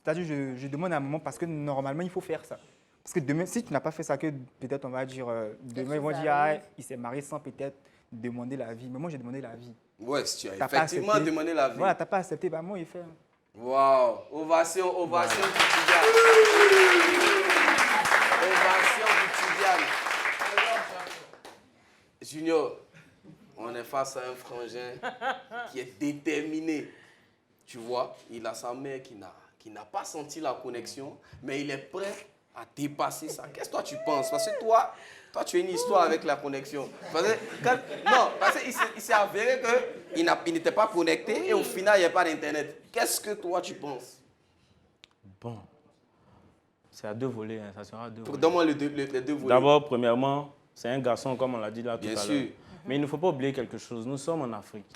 c'est-à-dire, je demande à un moment parce que normalement, il faut faire ça. Parce que demain, si tu n'as pas fait ça, que peut-être on va dire, demain, ils vont dire, ah, il s'est marié sans peut-être demander la vie. Mais moi, j'ai demandé la vie. Ouais, si tu as T'as pas effectivement accepté. demandé la vie. Voilà, t'as pas accepté, bah moi, il fait. Waouh. Ovation, ovation du Tidiane. Ovation du Tidiane. Junior, on est face à un frangin qui est déterminé. Tu vois, il a sa mère qui n'a pas senti la connexion, mais il est prêt à dépasser ça. Qu'est-ce que toi tu penses? Parce que toi, tu as une histoire avec la connexion. Parce qu'il s'est avéré qu'il n'était pas connecté et au final, il n'y a pas d'Internet. Qu'est-ce que toi tu penses? Bon, c'est à deux volets, hein, ça sera à deux volets. Donne-moi les deux volets. D'abord, premièrement, c'est un garçon, comme on l'a dit là tout Bien à sûr. l'heure. Mais il ne faut pas oublier quelque chose, nous sommes en Afrique.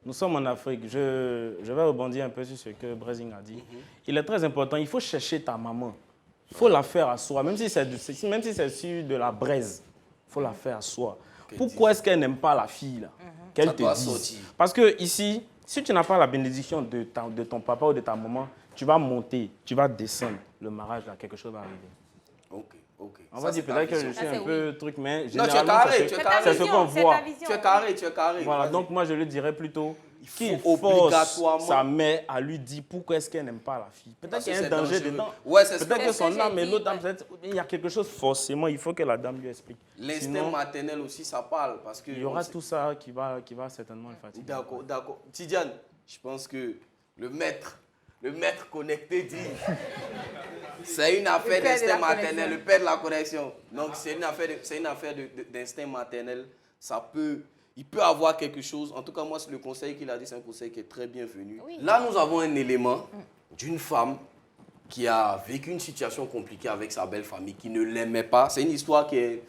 Nous sommes en Afrique. Je vais rebondir un peu sur ce que Brésil a dit. Il est très important, il faut chercher ta maman. Il faut la faire à soi, même si c'est sur de la braise, il faut la faire à soi. Pourquoi est-ce qu'elle n'aime pas la fille là? Qu'elle te dise. Sortir. Parce que ici, si tu n'as pas la bénédiction de ton papa ou de ta maman, tu vas monter, tu vas descendre. Le mariage, là, quelque chose va arriver. Ok. On va dire peut-être que je suis Ça, c'est un peu truc, mais Non, tu es généralement, carré, c'est tu es ce- carré. c'est ce qu'on voit. Tu es carré. Voilà, Vas-y. donc moi je lui dirais plutôt qu'il faut force obligatoirement- sa mère à lui dire pourquoi est-ce qu'elle n'aime pas la fille. Peut-être Parce qu'il y a que un c'est danger dangereux. dedans. Ouais, c'est Peut-être que ce son que âme j'ai et dit, l'autre dame, ouais. peut-être il y a quelque chose forcément, il faut que la dame lui explique. L'instinct Sinon, maternel aussi, ça parle. Parce que il y aura tout ça qui va certainement le fatiguer. D'accord. Tidiane, je pense que le maître connecté dit c'est une affaire Le père de d'instinct la maternel, connexion. le père de la connexion. Donc c'est une affaire d'instinct maternel. Il peut avoir quelque chose. En tout cas, moi, le conseil qu'il a dit, c'est un conseil qui est très bienvenu. Oui. Là, nous avons un élément d'une femme qui a vécu une situation compliquée avec sa belle famille, qui ne l'aimait pas. C'est une histoire qui est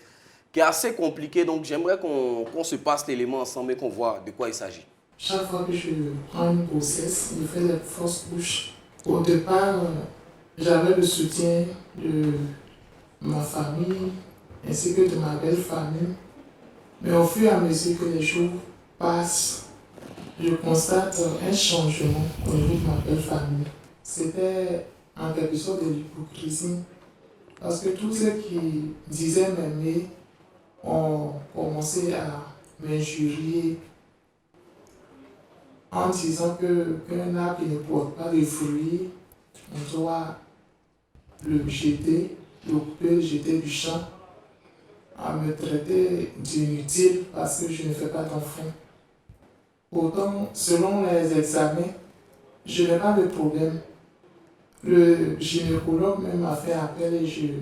assez compliquée. Donc j'aimerais qu'on se passe l'élément ensemble et qu'on voit de quoi il s'agit. Chaque fois que je prends une grossesse, je fais des fausses couches. Au départ, j'avais le soutien de ma famille ainsi que de ma belle famille. Mais au fur et à mesure que les jours passent, je constate un changement au niveau de ma belle famille. C'était en quelque sorte de l'hypocrisie. Parce que tous ceux qui disaient m'aimer ont commencé à m'injurier en disant qu'un arbre qui ne porte pas de fruits, on doit le jeter, le couper, le jeter du champ. à me traiter d'inutile parce que je ne fais pas d'enfant. Pourtant, selon les examens, je n'ai pas de problème. Le gynécologue même m'a fait appel et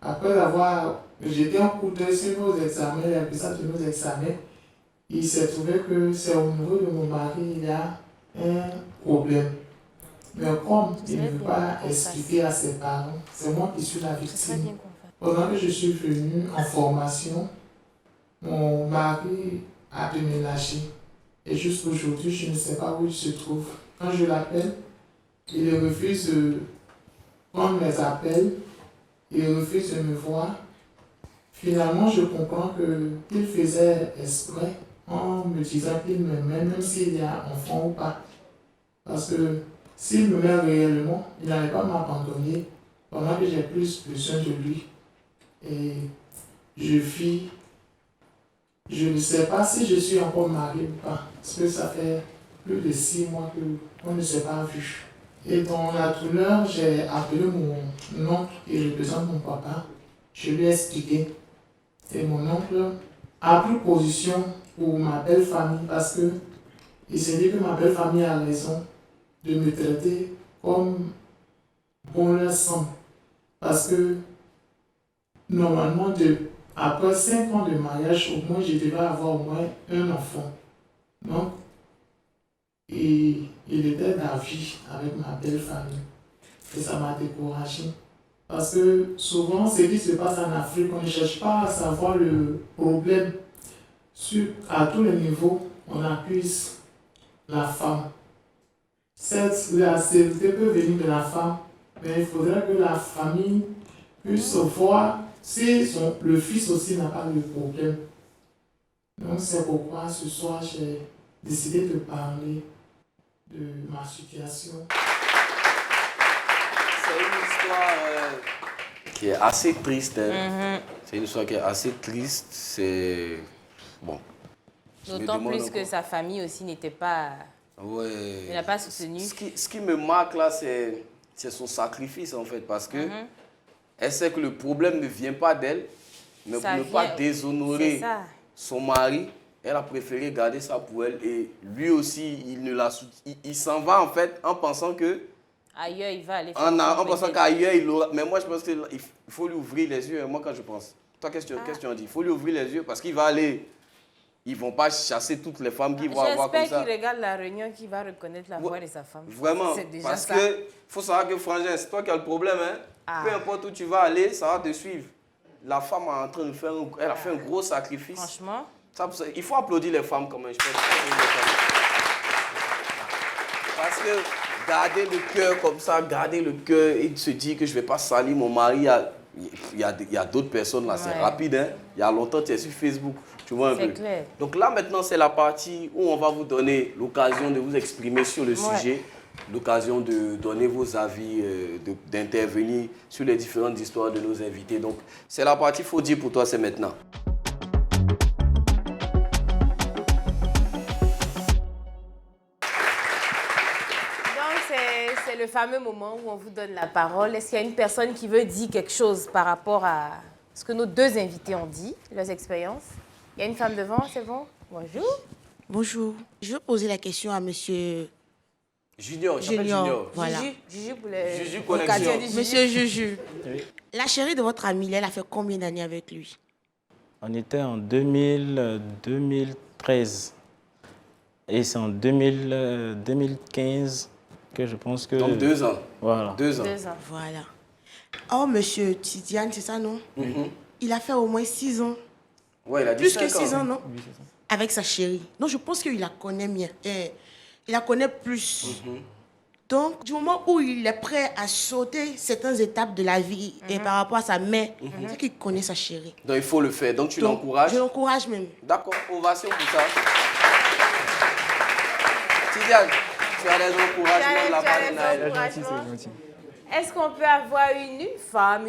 après avoir jeté un coup d'œil sur nos examens, les résultats de nos examens, il s'est trouvé que c'est au niveau de mon mari, il y a un problème. Mais comme il ne veut pas expliquer à ses parents, c'est moi qui suis la victime. Pendant que je suis venue en formation, mon mari a déménagé. Et jusqu'aujourd'hui, je ne sais pas où il se trouve. Quand je l'appelle, il refuse de prendre mes appels, il refuse de me voir. Finalement, je comprends qu'il faisait exprès en me disant qu'il m'aimait, même s'il y a enfant ou pas. Parce que s'il me met réellement, il n'allait pas m'abandonner pendant que j'ai plus besoin de lui. Et je fuis. Je ne sais pas si je suis encore mariée ou pas, parce que ça fait plus de 6 mois qu'on ne s'est pas vu. Et dans la douleur, j'ai appelé mon oncle qui représente mon papa. Je lui ai expliqué. Et mon oncle a pris position pour ma belle famille parce que il s'est dit que ma belle famille a raison de me traiter comme bon leur semble. Parce que normalement, après 5 ans de mariage, au moins, je devais avoir au moins un enfant. Donc, il était d'avis avec ma belle famille. Et ça m'a découragé. Parce que souvent, ce qui se passe en Afrique, on ne cherche pas à savoir le problème. À tous les niveaux, on accuse la femme. Certes, la sévérité peut venir de la femme, mais il faudrait que la famille puisse voir si le fils aussi n'a pas de problème. Donc c'est pourquoi ce soir, j'ai décidé de parler de ma situation. C'est une histoire qui est assez triste. Hein. C'est une histoire qui est assez triste. C'est... Bon. D'autant plus que sa famille aussi n'était pas... Ouais. Il n'a pas soutenu. Ce qui me marque là, c'est son sacrifice en fait. Parce que elle sait que le problème ne vient pas d'elle. Mais pour ne pas déshonorer son mari, elle a préféré garder ça pour elle. Et lui aussi, il s'en va en fait en pensant que... Ailleurs, il va aller faire en pensant qu'ailleurs, il aura... Mais moi, je pense qu'il faut lui ouvrir les yeux. Moi, quand je pense... Toi, qu'est-ce que tu en dis? Il faut lui ouvrir les yeux parce qu'il va aller... Ils ne vont pas chasser toutes les femmes qui vont avoir comme ça. J'espère qu'il regarde la réunion, qu'il va reconnaître la voix de sa femme. Vraiment, parce qu'il faut savoir que Frangin, c'est toi qui as le problème. Hein? Peu importe où tu vas aller, ça va te suivre. La femme est en train de faire elle a fait un gros sacrifice. Franchement. Il faut applaudir les femmes quand même. Je pense. Parce que garder le cœur comme ça, garder le cœur et se dire que je ne vais pas salir mon mari, il y a d'autres personnes là, c'est rapide. Hein? Il y a longtemps, tu es sur Facebook. Tu vois un peu. Clair. Donc là, maintenant, c'est la partie où on va vous donner l'occasion de vous exprimer sur le sujet, l'occasion de donner vos avis, d'intervenir sur les différentes histoires de nos invités. Donc, c'est la partie faut dire pour toi, c'est maintenant. C'est le fameux moment où on vous donne la parole. Est-ce qu'il y a une personne qui veut dire quelque chose par rapport à ce que nos deux invités ont dit, leurs expériences? Il y a une femme devant, c'est bon? Bonjour. Bonjour. Je veux poser la question à monsieur Junior, Junior. Voilà. Juju pour les... Juju Connexion. Monsieur Juju. Oui. La chérie de votre ami, elle a fait combien d'années avec lui? On était en 2013. Et c'est en 2015 que je pense que... Donc 2 ans. Voilà. 2 ans. Voilà. Oh, monsieur Tidiane, c'est ça, non? Il a fait au moins 6 ans. Ouais, il a dit Plus 5 que 6 ans, non? Oui, c'est ça. Avec sa chérie. Donc, je pense qu'il la connaît bien. Il la connaît plus. Donc, du moment où il est prêt à sauter certaines étapes de la vie et par rapport à sa mère, c'est qu'il connaît sa chérie. Donc, il faut le faire. Donc, tu l'encourages? Je l'encourage même. D'accord, ovation pour ça. Tidiane, tu as les encouragements de la part de Naël. C'est gentil. Est-ce qu'on peut avoir une femme?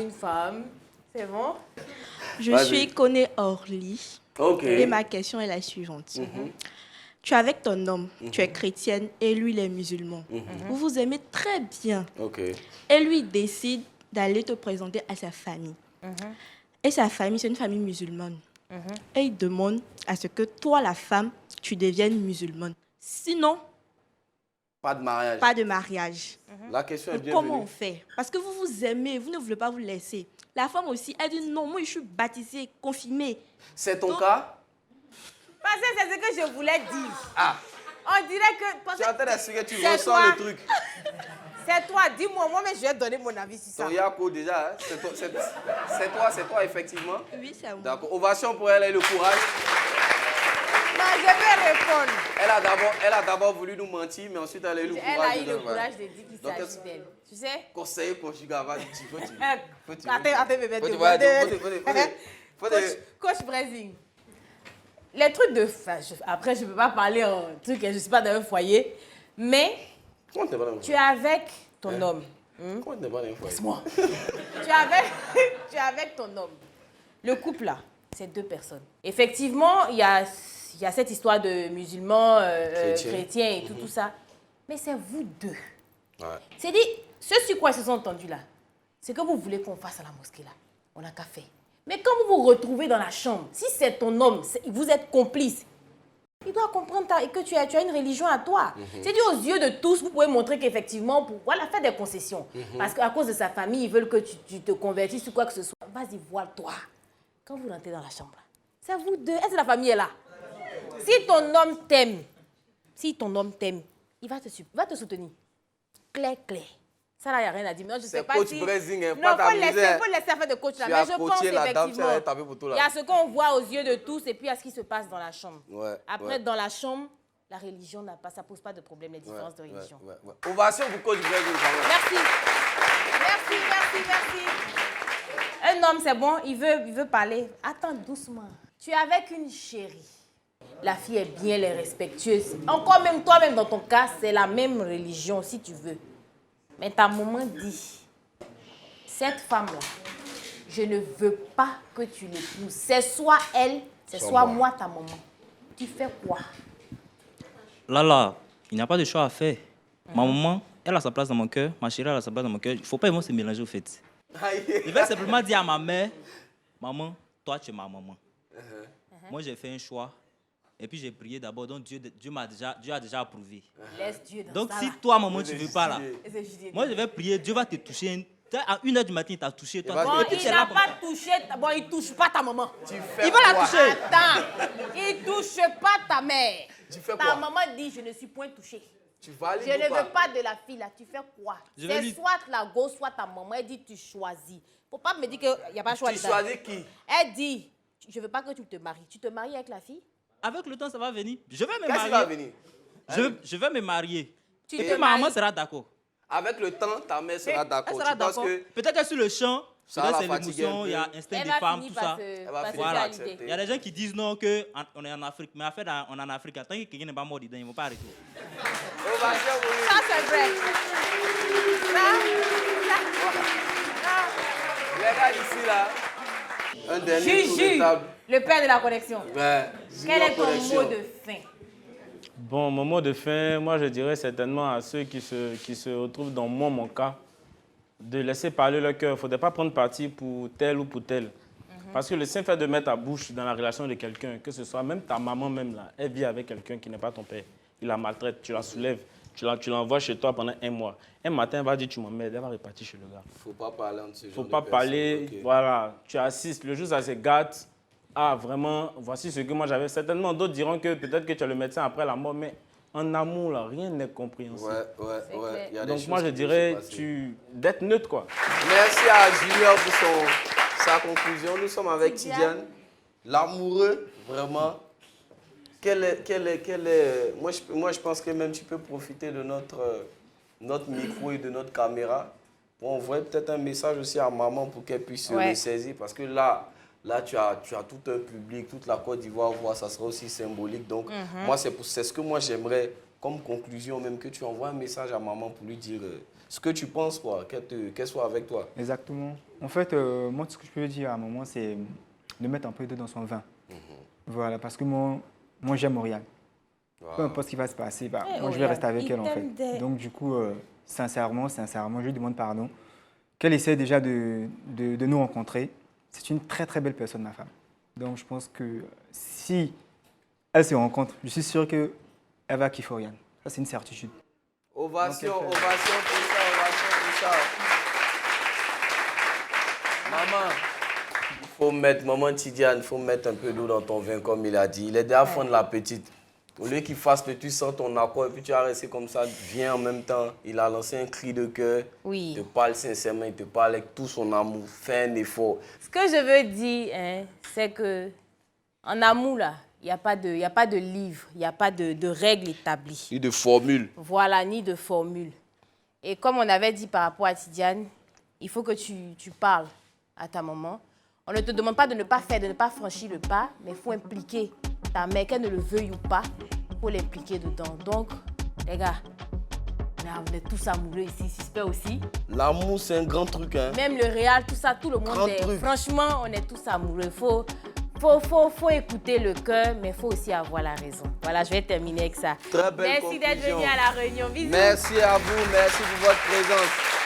C'est bon? Je suis Koné Orly. Ok. Et ma question est la suivante. Tu es avec ton homme, tu es chrétienne et lui, il est musulman. Vous vous aimez très bien. Ok. Et lui décide d'aller te présenter à sa famille. Et sa famille, c'est une famille musulmane. Et il demande à ce que toi, la femme, tu deviennes musulmane. Sinon, Pas de mariage. pas de mariage. La question est Donc, bien comment on fait? Parce que vous vous aimez, vous ne voulez pas vous laisser. La femme aussi, elle dit non, moi je suis baptisée, confirmée. C'est ton Donc- cas? Parce que c'est ce que je voulais dire. Ah, On dirait que... parce tu es en que train d'expliquer, tu c'est ressens toi. le truc. C'est toi, dis-moi, moi, mais je vais donner mon avis sur ça. Ton Yako, déjà, hein, c'est toi, effectivement. Oui, c'est moi. D'accord. Ovation pour elle et le courage. Non, je vais répondre. Elle a d'abord voulu nous mentir, mais ensuite elle a eu le Elle courage. a eu de le dire, courage ouais. de dire qu'il Donc, s'agit d'elle. Tu sais? Conseiller conjugal, vas-y, tu peux. Attends, bébé. Coach Brésil. Les trucs de... Enfin, après, je ne peux pas parler en truc, je ne suis pas dans un foyer. Mais Comment t'es pas dans le tu es avec ton homme. Comment t'es pas dans le foyer? Laisse-moi. tu es avec ton homme. Le couple, là, c'est 2 personnes. Effectivement, il y a cette histoire de musulmans, chrétiens et tout ça. Mais c'est vous 2. Ouais. C'est dit, ce sur quoi ils se sont entendus là, c'est que vous voulez qu'on fasse à la mosquée là. On n'a qu'à faire. Mais quand vous vous retrouvez dans la chambre, si c'est ton homme, vous êtes complice, il doit comprendre que tu as une religion à toi. C'est dit aux yeux de tous, vous pouvez montrer qu'effectivement, voilà, faire des concessions. Parce qu'à cause de sa famille, ils veulent que tu te convertisses ou quoi que ce soit. Vas-y, voile-toi. Quand vous rentrez dans la chambre, c'est vous 2. Est-ce que la famille est là? Si ton homme t'aime, il va te soutenir. Clair. Ça, là, il n'y a rien à dire. Non, je sais C'est pas coach si... Brésil, hein, Non, pas ta faut laisser misère. faire de coach là. Tu Mais as je pense coaché la dame, effectivement, elle a tapé pour tout là. il y a ce qu'on voit aux yeux de tous et puis il y a ce qui se passe dans la chambre. Ouais, Après, ouais. dans la chambre, la religion ça pose pas de problème, les différences de religion. Ouais. Ovation pour coach Brésil, quand même. Merci. Un homme, c'est bon, il veut parler. Attends doucement. Tu es avec une chérie. La fille est bien, elle est respectueuse. Encore même toi-même, dans ton cas, c'est la même religion, si tu veux. Mais ta maman dit, cette femme-là, je ne veux pas que tu l'épouses. C'est soit elle, c'est soit moi, ta maman. Tu fais quoi? Là, il n'y a pas de choix à faire. Ma maman, elle a sa place dans mon cœur. Ma chérie, elle a sa place dans mon cœur. Il ne faut pas se mélanger au fait. Je vais simplement dire à ma mère, maman, toi, tu es ma maman. Moi, j'ai fait un choix. Et puis, j'ai prié d'abord. Donc, Dieu a déjà approuvé. Laisse Dieu dans Donc, ça, si là. toi, maman, tu ne veux pas là, C'est juste- moi, je vais prier. Dieu va te toucher. À 1h du matin, il t'a touché. Toi, Bon, et puis, il tu es n'a là comme pas ça. touché... Bon, il touche pas ta maman. Tu fais Il va la quoi? toucher. Attends, il touche pas ta mère. Tu fais Ta quoi? maman dit, je ne suis point touchée. Tu valides Je ne ou pas? veux pas de la fille là. Tu fais quoi? Je vais C'est lui- soit la go, soit ta maman. Elle dit, tu choisis. Faut pas me dire qu'il n'y a pas de choix. Tu dedans. choisis qui? Elle dit, je veux pas que tu te maries. Tu te maries avec la fille? Avec le temps, ça va venir. Je vais me Qu'est-ce qui va marier. venir? Je vais me marier. Tu Et te puis, ma maman maries. sera d'accord. Avec le temps, ta mère sera Elle d'accord. sera Tu penses d'accord. que Peut-être que sur le champ, Ça va peut-être c'est la fatiguer l'émotion, un peu. il y a instinct Elle des va femmes, finir tout ça. va par se finir par valider. accepter. Il y a des gens qui disent non, qu'on est en Afrique. Mais en fait, on est en Afrique. Tant que quelqu'un n'est pas mort dedans, ils ne vont pas arrêter. Ovation pour lui. Ça, c'est vrai. Les gars d'ici là, un dernier tour de Juju, table. le père de la connexion. Ouais, Quel est ton connexion. mot de fin? Bon, mon mot de fin, moi je dirais certainement à ceux qui se retrouvent dans mon cas, de laisser parler leur cœur. Il ne faudrait pas prendre parti pour tel ou pour tel. Parce que le simple fait de mettre ta bouche dans la relation de quelqu'un, que ce soit même ta maman même là, elle vit avec quelqu'un qui n'est pas ton père. Il la maltraite, tu la soulèves, tu l'envoies chez toi pendant 1 mois. Un matin, elle va dire tu m'emmerdes, elle va repartir chez le gars. Faut pas parler entre ce Il ne genre faut de pas personnes, parler, ok. voilà, tu assistes. Le jour où ça se gâte, ah vraiment, voici ce que moi j'avais. Certainement, d'autres diront que peut-être que tu es le médecin après la mort, mais en amour, là, rien n'est compréhensible. Ouais. clair. Il y a des Donc choses moi je qui peuvent dirais se passer. d'être neutre quoi. Merci à Julien pour sa conclusion. Nous sommes avec Tidiane. Tidiane, l'amoureux, vraiment. Moi, je pense que même tu peux profiter de notre micro et de notre caméra pour envoyer peut-être un message aussi à maman pour qu'elle puisse se Ouais. ressaisir. Parce que là tu as tout un public, toute la Côte d'Ivoire voit, ça sera aussi symbolique. Donc, moi, c'est ce que moi j'aimerais comme conclusion, même que tu envoies un message à maman pour lui dire ce que tu penses, quoi, qu'elle soit avec toi. Exactement. En fait, moi, ce que je peux dire à maman, c'est de mettre un peu d'eau dans son vin. Voilà, parce que moi j'aime Oriane. Peu importe ce qui va se passer, moi, je vais Oriane, rester avec il elle, en fait. t'aime des- Donc, du coup, sincèrement, je lui demande pardon. Qu'elle essaie déjà de nous rencontrer. c'est une très très belle personne, ma femme. Donc je pense que si elles se rencontrent, je suis sûr qu'elle va kiffer Oriane. Ça, c'est une certitude. Ovation, ovation pour ça, ovation pour ça. Maman, il faut mettre, maman Tidiane, il faut mettre un peu d'eau dans ton vin, comme il a dit. Il est déjà fond de la petite. Au lieu qu'il fasse le tu sens ton accord et puis tu as resté comme ça, viens en même temps. Il a lancé un cri de cœur. Oui. Il te parle sincèrement, il te parle avec tout son amour. Fais un effort. Ce que je veux dire, hein, c'est que en amour, là, il n'y a pas de livre, il n'y a pas de règles établies. Ni de formule. Voilà, ni de formule. Et comme on avait dit par rapport à Tidiane, il faut que tu parles à ta maman. On ne te demande pas de ne pas faire, de ne pas franchir le pas, mais il faut impliquer ta mère, qu'elle ne le veuille ou pas, il faut l'impliquer dedans. Donc, les gars, là, on est tous amoureux ici, suspect aussi. L'amour, c'est un grand truc, hein. Même le réel, tout ça, tout le monde est... Truc. Franchement, on est tous amoureux. Faut écouter le cœur, mais il faut aussi avoir la raison. Voilà, je vais terminer avec ça. Très belle Merci d'être conclusion. venu à la réunion. Bisous. Merci à vous, merci pour votre présence.